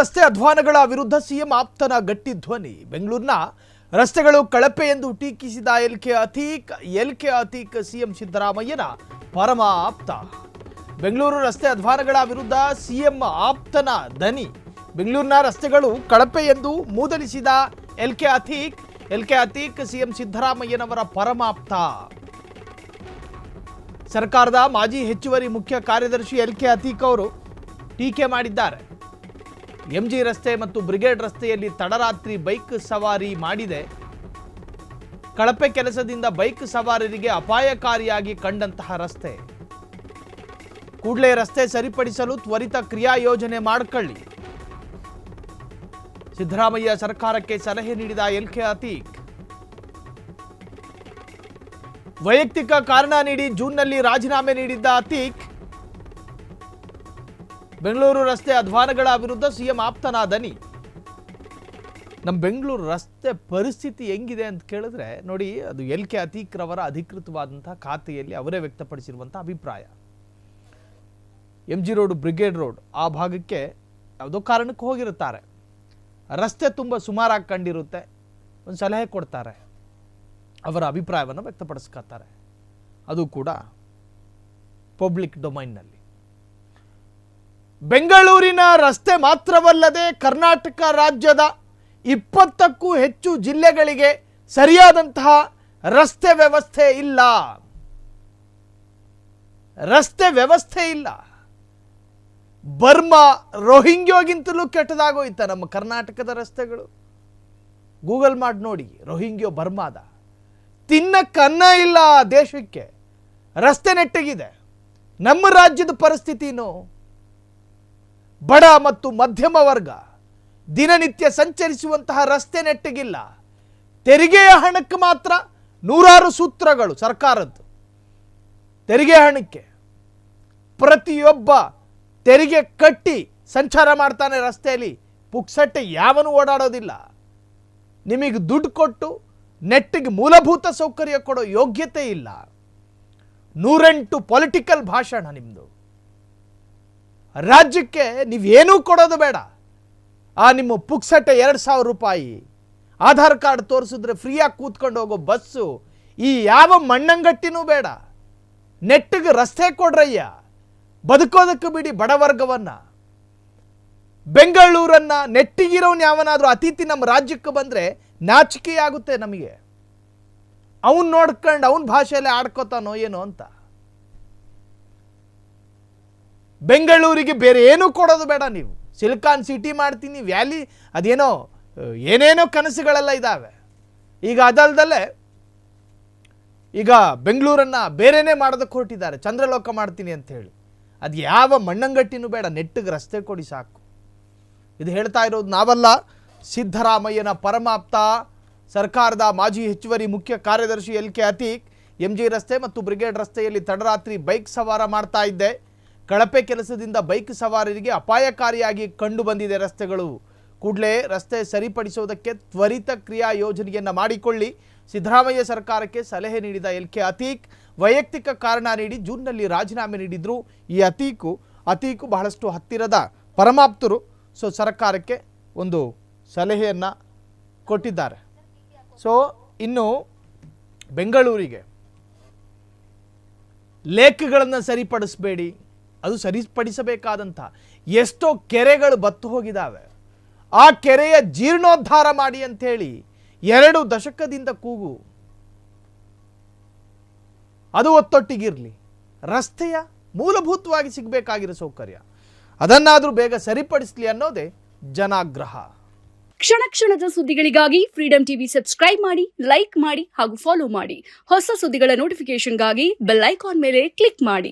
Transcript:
ರಸ್ತೆ ಅಧ್ವಾನಗಳ ವಿರುದ್ಧ ಸಿಎಂ ಆಪ್ತನ ಗಟ್ಟಿ ಧ್ವನಿ. ಬೆಂಗಳೂರಿನ ರಸ್ತೆಗಳು ಕಳಪೆ ಎಂದು ಟೀಕಿಸಿದ ಎಲ್ಕೆ ಅತೀಕ್ ಸಿಎಂ ಸಿದ್ದರಾಮಯ್ಯನ ಪರಮ ಆಪ್ತ. ಬೆಂಗಳೂರು ರಸ್ತೆ ಅಧ್ವಾನಗಳ ವಿರುದ್ಧ ಸಿಎಂ ಆಪ್ತನ ದನಿ. ಬೆಂಗಳೂರಿನ ರಸ್ತೆಗಳು ಕಳಪೆ ಎಂದು ಮೂದಲಿಸಿದ ಎಲ್ಕೆ ಅತೀಕ್ ಸಿಎಂ ಸಿದ್ದರಾಮಯ್ಯನವರ ಪರಮಾಪ್ತ. ಸರ್ಕಾರದ ಮಾಜಿ ಹೆಚ್ಚುವರಿ ಮುಖ್ಯ ಕಾರ್ಯದರ್ಶಿ ಎಲ್ಕೆ ಅತೀಕ್ ಅವರು ಟೀಕೆ ಮಾಡಿದ್ದಾರೆ. ಎಂಜಿ ರಸ್ತೆ ಮತ್ತು ಬ್ರಿಗೇಡ್ ರಸ್ತೆಯಲ್ಲಿ ತಡರಾತ್ರಿ ಬೈಕ್ ಸವಾರಿ ಮಾಡಿದೆ. ಕಳಪೆ ಕೆಲಸದಿಂದ ಬೈಕ್ ಸವಾರರಿಗೆ ಅಪಾಯಕಾರಿಯಾಗಿ ಕಂಡಂತಹ ರಸ್ತೆ. ಕೂಡಲೇ ರಸ್ತೆ ಸರಿಪಡಿಸಲು ತ್ವರಿತ ಕ್ರಿಯಾ ಯೋಜನೆ ಮಾಡಿಕೊಳ್ಳಿ. ಸಿದ್ದರಾಮಯ್ಯ ಸರ್ಕಾರಕ್ಕೆ ಸಲಹೆ ನೀಡಿದ ಎಲ್ಕೆ ಅತೀಕ್. ವೈಯಕ್ತಿಕ ಕಾರಣ ನೀಡಿ ಜೂನ್ನಲ್ಲಿ ರಾಜೀನಾಮೆ ನೀಡಿದ್ದ ಅತೀಕ್ ಬೆಂಗಳೂರು ರಸ್ತೆ ಅಧ್ವಾನಗಳ ವಿರುದ್ಧ ಸಿಎಂ ಆಪ್ತನ ದನಿ. ನಮ್ಮ ಬೆಂಗಳೂರು ರಸ್ತೆ ಪರಿಸ್ಥಿತಿ ಹೆಂಗಿದೆ ಅಂತ ಕೇಳಿದ್ರೆ ನೋಡಿ, ಅದು ಎಲ್ಕೆ ಅತೀಕ್ ರವರ ಅಧಿಕೃತವಾದಂತಹ ಖಾತೆಯಲ್ಲಿ ಅವರೇ ವ್ಯಕ್ತಪಡಿಸಿರುವಂತಹ ಅಭಿಪ್ರಾಯ. ಎಂಜಿ ರೋಡ್, ಬ್ರಿಗೇಡ್ ರೋಡ್ ಆ ಭಾಗಕ್ಕೆ ಯಾವುದೋ ಕಾರಣಕ್ಕೆ ಹೋಗಿರುತ್ತಾರೆ. ರಸ್ತೆ ತುಂಬ ಸುಮಾರಾಗಿ ಕಂಡಿರುತ್ತೆ. ಒಂದು ಸಲಹೆ ಕೊಡ್ತಾರೆ, ಅವರ ಅಭಿಪ್ರಾಯವನ್ನು ವ್ಯಕ್ತಪಡಿಸ್ಕೊತಾರೆ. ಅದು ಕೂಡ ಪಬ್ಲಿಕ್ ಡೊಮೈನ್ನಲ್ಲಿ. ಬೆಂಗಳೂರಿನ ರಸ್ತೆ ಮಾತ್ರವಲ್ಲದೆ ಕರ್ನಾಟಕ ರಾಜ್ಯದ 20ಕ್ಕೂ ಹೆಚ್ಚು ಜಿಲ್ಲೆಗಳಿಗೆ ಸರಿಯಾದಂತಹ ರಸ್ತೆ ವ್ಯವಸ್ಥೆ ಇಲ್ಲ. ಬರ್ಮಾ, ರೋಹಿಂಗ್ಯೋಗಿಂತಲೂ ಕೆಟ್ಟದಾಗೋಯ್ತ ನಮ್ಮ ಕರ್ನಾಟಕದ ರಸ್ತೆಗಳು. ಗೂಗಲ್ ಮಾಡಿ ನೋಡಿ, ರೋಹಿಂಗ್ಯೋ ಬರ್ಮಾದ. ತಿನ್ನಕ್ಕನ್ನ ಇಲ್ಲ ದೇಶಕ್ಕೆ. ರಸ್ತೆ ನೆಟ್ಟಗಿದೆ. ನಮ್ಮ ರಾಜ್ಯದ ಪರಿಸ್ಥಿತಿನೂ ಬಡ ಮತ್ತು ಮಧ್ಯಮ ವರ್ಗ ದಿನನಿತ್ಯ ಸಂಚರಿಸುವಂತಹ ರಸ್ತೆ ನೆಟ್ಟಗಿಲ್ಲ. ತೆರಿಗೆಯ ಹಣಕ್ಕೆ ಮಾತ್ರ ನೂರಾರು ಸೂತ್ರಗಳು ಸರ್ಕಾರದ್ದು. ತೆರಿಗೆ ಹಣಕ್ಕೆ ಪ್ರತಿಯೊಬ್ಬ ತೆರಿಗೆ ಕಟ್ಟಿ ಸಂಚಾರ ಮಾಡ್ತಾನೆ ರಸ್ತೆಯಲ್ಲಿ. ಪುಕ್ಸಟ್ಟೆ ಯಾವನು ಓಡಾಡೋದಿಲ್ಲ. ನಿಮಗೆ ದುಡ್ಡು ಕೊಟ್ಟು ನೆಟ್ಟಿಗೆ ಮೂಲಭೂತ ಸೌಕರ್ಯ ಕೊಡೋ ಯೋಗ್ಯತೆ ಇಲ್ಲ. 108 ಪೊಲಿಟಿಕಲ್ ಭಾಷಣ ನಿಮ್ಮದು. ರಾಜ್ಯಕ್ಕೆ ನೀವೇನೂ ಕೊಡೋದು ಬೇಡ. ನಿಮ್ಮ ಪುಕ್ಸಟ್ಟೆ 2,000 ರೂಪಾಯಿ ಆಧಾರ್ ಕಾರ್ಡ್ ತೋರಿಸಿದ್ರೆ ಫ್ರೀಯಾಗಿ ಕೂತ್ಕೊಂಡು ಹೋಗೋ ಬಸ್ಸು, ಈ ಯಾವ ಮಣ್ಣಂಗಟ್ಟಿನೂ ಬೇಡ. ನೆಟ್ಟಿಗೆ ರಸ್ತೆ ಕೊಡ್ರಯ್ಯ, ಬದುಕೋದಕ್ಕೆ ಬಿಡಿ ಬಡವರ್ಗವನ್ನ. ಬೆಂಗಳೂರನ್ನ ನೆಟ್ಟಿಗಿರೋನು ಯಾವನಾದ್ರೂ ಅತಿಥಿ ನಮ್ಮ ರಾಜ್ಯಕ್ಕೆ ಬಂದ್ರೆ ನಾಚಿಕೆಯಾಗುತ್ತೆ ನಮಗೆ. ಅವನ್ ನೋಡ್ಕೊಂಡು ಅವನ ಭಾಷೆಯಲ್ಲೇ ಆಡ್ಕೋತಾನೋ ಏನೋ ಅಂತ. ಬೆಂಗಳೂರಿಗೆ ಬೇರೆ ಏನೂ ಕೊಡೋದು ಬೇಡ. ನೀವು ಸಿಲಿಕಾನ್ ಸಿಟಿ ಮಾಡ್ತೀನಿ, ವ್ಯಾಲಿ, ಅದೇನೋ ಏನೇನೋ ಕನಸುಗಳೆಲ್ಲ ಇದ್ದಾವೆ. ಈಗ ಅದಲ್ದಲ್ಲೇ ಈಗ ಬೆಂಗಳೂರನ್ನ ಬೇರೆನೇ ಮಾಡೋದಕ್ಕೆ ಹೊರಟಿದ್ದಾರೆ, ಚಂದ್ರಲೋಕ ಮಾಡ್ತೀನಿ ಅಂತ ಹೇಳಿ. ಅದು ಯಾವ ಮಣ್ಣಂಗಟ್ಟಿನೂ ಬೇಡ, ನೆಟ್ಟಿಗೆ ರಸ್ತೆ ಕೊಡಿ ಸಾಕು. ಇದು ಹೇಳ್ತಾ ಇರೋದು ನಾವಲ್ಲ, ಸಿದ್ದರಾಮಯ್ಯನ ಪರಮಾಪ್ತ, ಸರ್ಕಾರದ ಮಾಜಿ ಹೆಚ್ಚುವರಿ ಮುಖ್ಯ ಕಾರ್ಯದರ್ಶಿ ಎಲ್ಕೆ ಅತೀಕ್. ಎಂಜಿ ರಸ್ತೆ ಮತ್ತು ಬ್ರಿಗೇಡ್ ರಸ್ತೆಯಲ್ಲಿ ತಡರಾತ್ರಿ ಬೈಕ್ ಸವಾರ ಮಾಡ್ತಾ ಇದ್ದೆ. ಕಳಪೆ ಕೆಲಸದಿಂದ ಬೈಕ್ ಸವಾರರಿಗೆ ಅಪಾಯಕಾರಿಯಾಗಿ ಕಂಡು ಬಂದಿದೆ ರಸ್ತೆಗಳು. ಕೂಡಲೇ ರಸ್ತೆ ಸರಿಪಡಿಸುವುದಕ್ಕೆ ತ್ವರಿತ ಕ್ರಿಯಾ ಯೋಜನೆಯನ್ನು ಮಾಡಿಕೊಳ್ಳಿ. ಸಿದ್ದರಾಮಯ್ಯ ಸರ್ಕಾರಕ್ಕೆ ಸಲಹೆ ನೀಡಿದ ಎಲ್ಕೆ ಅತೀಕ್ ವೈಯಕ್ತಿಕ ಕಾರಣ ನೀಡಿ ಜೂನ್ನಲ್ಲಿ ರಾಜೀನಾಮೆ ನೀಡಿದ್ರು. ಈ ಅತೀಕು ಬಹಳಷ್ಟು ಹತ್ತಿರದ ಪರಮಾಪ್ತರು. ಸೊ ಸರ್ಕಾರಕ್ಕೆ ಒಂದು ಸಲಹೆಯನ್ನು ಕೊಟ್ಟಿದ್ದಾರೆ. ಸೊ ಇನ್ನು ಬೆಂಗಳೂರಿಗೆ ಲೇಕ್ಗಳನ್ನು ಸರಿಪಡಿಸಬೇಡಿ, ಅದು ಸರಿಪಡಿಸಬೇಕಾದಂಥ ಎಷ್ಟೋ ಕೆರೆಗಳು ಬತ್ತು ಹೋಗಿದ್ದಾವೆ. ಆ ಕೆರೆಯ ಜೀರ್ಣೋದ್ಧಾರ ಮಾಡಿ ಅಂಥೇಳಿ 2 ದಶಕದಿಂದ ಕೂಗು. ಅದು ಒತ್ತೊಟ್ಟಿಗಿರಲಿ. ರಸ್ತೆಯ ಮೂಲಭೂತವಾಗಿ ಸಿಗಬೇಕಾಗಿರೋ ಸೌಕರ್ಯ ಅದನ್ನಾದರೂ ಬೇಗ ಸರಿಪಡಿಸಲಿ ಅನ್ನೋದೇ ಜನಾಗ್ರಹ. ಕ್ಷಣ ಕ್ಷಣದ ಸುದ್ದಿಗಳಿಗಾಗಿ ಫ್ರೀಡಂ ಟಿವಿ ಸಬ್ಸ್ಕ್ರೈಬ್ ಮಾಡಿ, ಲೈಕ್ ಮಾಡಿ ಹಾಗೂ ಫಾಲೋ ಮಾಡಿ. ಹೊಸ ಸುದ್ದಿಗಳ ನೋಟಿಫಿಕೇಶನ್ಗಾಗಿ ಬೆಲ್ ಐಕಾನ್ ಮೇಲೆ ಕ್ಲಿಕ್ ಮಾಡಿ.